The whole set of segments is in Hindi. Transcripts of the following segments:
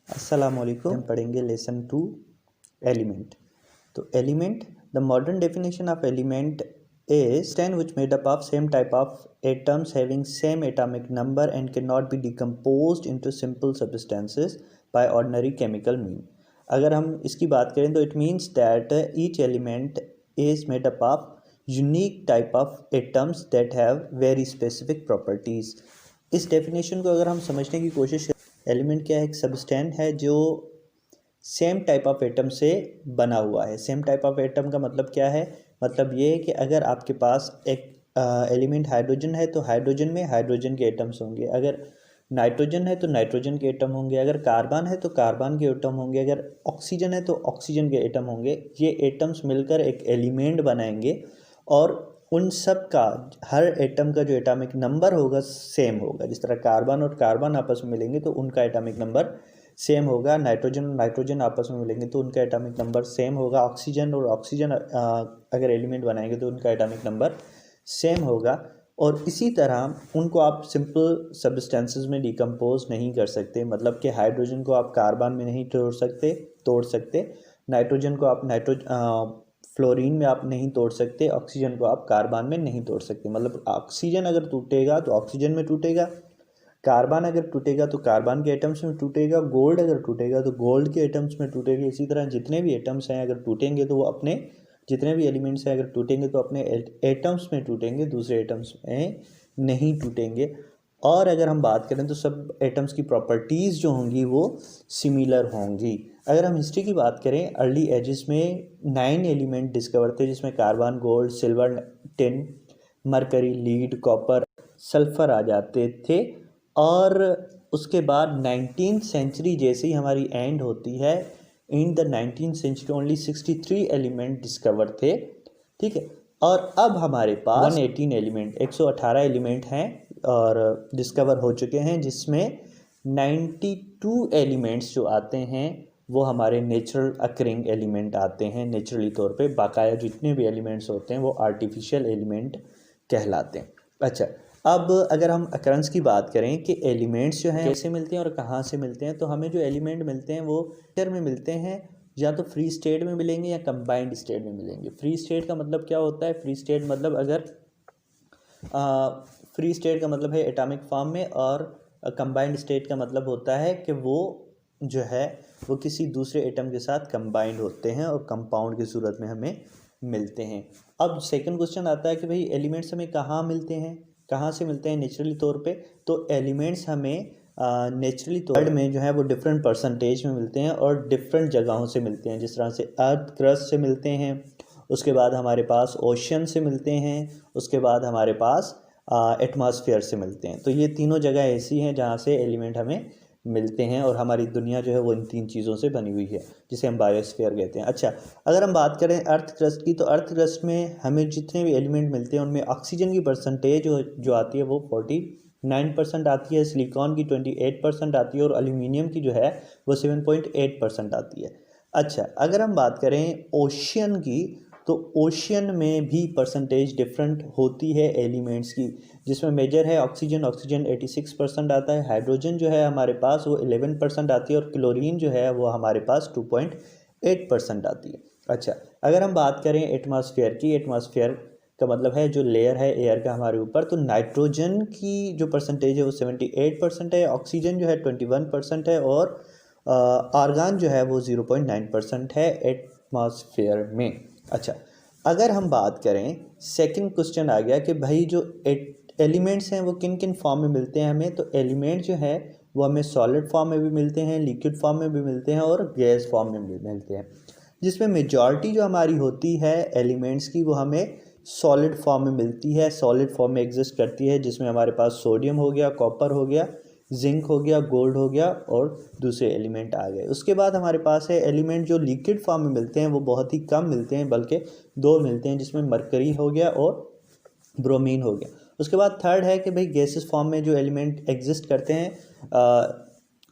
अस्सलाम वालेकुम। हम पढ़ेंगे लेसन 2 एलिमेंट। तो element, the modern definition of element is 10 which made up of same type of atoms having same atomic number and cannot be decomposed into simple substances by ordinary chemical mean। अगर हम इसकी बात करें तो it means that each element is made up of unique type of atoms that have very specific properties। इस डेफिनेशन को अगर हम समझने की कोशिश करें, एलिमेंट क्या है? एक सबस्टेंस है जो सेम टाइप ऑफ एटम से बना हुआ है। सेम टाइप ऑफ एटम का मतलब क्या है? मतलब ये है कि अगर आपके पास एक एलिमेंट हाइड्रोजन है तो हाइड्रोजन में हाइड्रोजन के एटम्स होंगे, अगर नाइट्रोजन है तो नाइट्रोजन के एटम होंगे, अगर कार्बन है तो कार्बन के एटम होंगे, अगर ऑक्सीजन है तो ऑक्सीजन के एटम होंगे। ये एटम्स मिलकर एक एलिमेंट बनाएंगे और उन सब का हर एटम का जो एटॉमिक नंबर होगा सेम होगा। जिस तरह कार्बन और कार्बन आपस में मिलेंगे तो उनका एटॉमिक नंबर सेम होगा, नाइट्रोजन और नाइट्रोजन आपस में मिलेंगे तो उनका एटॉमिक नंबर सेम होगा, ऑक्सीजन और ऑक्सीजन अगर एलिमेंट बनाएंगे तो उनका एटॉमिक नंबर सेम होगा। और इसी तरह उनको आप सिंपल सब्सटेंसेस में डिकम्पोज नहीं कर सकते। मतलब कि हाइड्रोजन को आप कार्बन में नहीं तोड़ सकते, नाइट्रोजन को आप फ्लोरीन में आप नहीं तोड़ सकते, ऑक्सीजन को आप कार्बन में नहीं तोड़ सकते। मतलब ऑक्सीजन अगर टूटेगा तो ऑक्सीजन में टूटेगा, कार्बन अगर टूटेगा तो कार्बन के एटम्स में टूटेगा, गोल्ड अगर टूटेगा तो गोल्ड के एटम्स में टूटेगा। इसी तरह जितने भी एटम्स हैं अगर टूटेंगे तो वो अपने, जितने भी एलिमेंट्स हैं अगर टूटेंगे तो अपने एटम्स में टूटेंगे, दूसरे एटम्स में नहीं टूटेंगे। और अगर हम बात करें तो सब एटम्स की प्रॉपर्टीज़ जो होंगी वो सिमिलर होंगी। अगर हम हिस्ट्री की बात करें, अर्ली एजेस में 9 एलिमेंट डिस्कवर थे, जिसमें carbon, gold, silver, tin, mercury, lead, copper, sulphur आ जाते थे। और उसके बाद 19th सेंचुरी जैसे ही हमारी एंड होती है, in the 19th century only 63 element discover थे, ठीक है। और अब हमारे पास 118 एलिमेंट, 118 एलिमेंट हैं और डिस्कवर हो चुके हैं, जिसमें 92 एलिमेंट्स जो आते हैं वो हमारे नेचुरल अकरिंग एलिमेंट आते हैं नेचुरली तौर पे। बाकाया जितने भी एलिमेंट्स होते हैं वो आर्टिफिशियल एलिमेंट कहलाते हैं। अच्छा, अब अगर हम अकरेंस की बात करें कि एलिमेंट्स जो हैं कैसे मिलते हैं और कहाँ से मिलते हैं, तो हमें जो एलिमेंट मिलते हैं वो नेचर में मिलते हैं, या तो फ्री स्टेट में मिलेंगे या कंबाइंड स्टेट में मिलेंगे। फ्री स्टेट का मतलब क्या होता है? फ्री स्टेट मतलब अगर फ्री स्टेट का मतलब है एटॉमिक फॉर्म में, और कंबाइंड स्टेट का मतलब होता है कि वो जो है वो किसी दूसरे एटम के साथ कंबाइंड होते हैं और कंपाउंड की सूरत में हमें मिलते हैं। अब सेकंड क्वेश्चन आता है कि भाई एलिमेंट्स हमें कहाँ मिलते हैं, कहाँ से मिलते हैं नेचुरली तौर पे? तो एलिमेंट्स हमें नेचुरली तौर में जो है वो डिफरेंट परसेंटेज में मिलते हैं और डिफरेंट जगहों से मिलते हैं। जिस तरह से अर्थ क्रस्ट से मिलते हैं, उसके बाद हमारे पास ओशन से मिलते हैं, उसके बाद हमारे पास एटमॉस्फेयर से मिलते हैं। तो ये तीनों जगह ऐसी हैं जहाँ से एलिमेंट हमें मिलते हैं, और हमारी दुनिया जो है वो इन 3 चीज़ों से बनी हुई है, जिसे हम बायोस्फीयर कहते हैं। अच्छा, अगर हम बात करें अर्थ क्रस्ट की, तो अर्थ क्रस्ट में हमें जितने भी एलिमेंट मिलते हैं उनमें ऑक्सीजन की परसेंटेज जो आती है वो 49% आती है, सिलिकॉन की 28% आती है और एल्यूमिनियम की जो है वो 7.8% आती है। अच्छा, अगर हम बात करें ओशियन की, तो ओशियन में भी परसेंटेज डिफरेंट होती है एलिमेंट्स की, जिसमें मेजर है ऑक्सीजन 86% आता है, हाइड्रोजन जो है हमारे पास वो 11% आती है, और क्लोरीन जो है वो हमारे पास 2.8% आती है। अच्छा, अगर हम बात करें एटमॉस्फेयर की, एटमॉस्फेयर का मतलब है जो लेयर है एयर का हमारे ऊपर, तो नाइट्रोजन की जो परसेंटेज है वो 78% है, ऑक्सीजन जो है 21% है, और आर्गन जो है वो 0.9% है एटमॉस्फेयर में। अच्छा, अगर हम बात करें, सेकंड क्वेश्चन आ गया कि भाई जो एलिमेंट्स हैं वो किन किन फॉर्म में मिलते हैं हमें। तो एलिमेंट जो है वो हमें सॉलिड फॉर्म में भी मिलते हैं, लिक्विड फॉर्म में भी मिलते हैं और गैस फॉर्म में भी मिलते हैं, जिसमें मेजॉरिटी जो हमारी होती है एलिमेंट्स की वो हमें सॉलिड फॉर्म में मिलती है, सॉलिड फॉर्म में एग्जिस्ट करती है, जिसमें हमारे पास सोडियम हो गया, कॉपर हो गया, जिंक हो गया, गोल्ड हो गया और दूसरे एलिमेंट आ गए। उसके बाद हमारे पास है एलिमेंट जो लिक्विड फॉर्म में मिलते हैं, वो बहुत ही कम मिलते हैं, बल्कि 2 मिलते हैं, जिसमें मरकरी हो गया और ब्रोमीन हो गया। उसके बाद थर्ड है कि भाई गैसेस फॉर्म में जो एलिमेंट एग्जिस्ट करते हैं,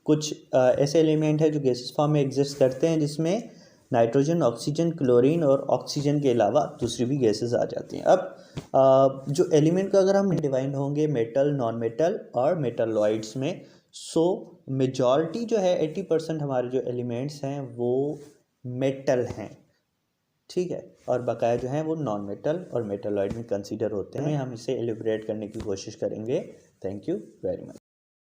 कुछ ऐसे एलिमेंट हैं जो गैसेस फॉर्म में एग्जिस्ट करते हैं, जिसमें नाइट्रोजन, ऑक्सीजन, क्लोरीन और ऑक्सीजन के अलावा दूसरी भी गैसेस आ जाती हैं। अब जो एलिमेंट का अगर हम डिवाइड होंगे मेटल, नॉन मेटल और मेटलॉइड्स में, सो मेजॉरिटी जो है 80% हमारे जो एलिमेंट्स हैं वो मेटल हैं, ठीक है, और बकाया जो है वो नॉन मेटल और मेटलॉइड में कंसीडर होते हैं। हम इसे एलिब्रेट करने की कोशिश करेंगे। Thank you very much.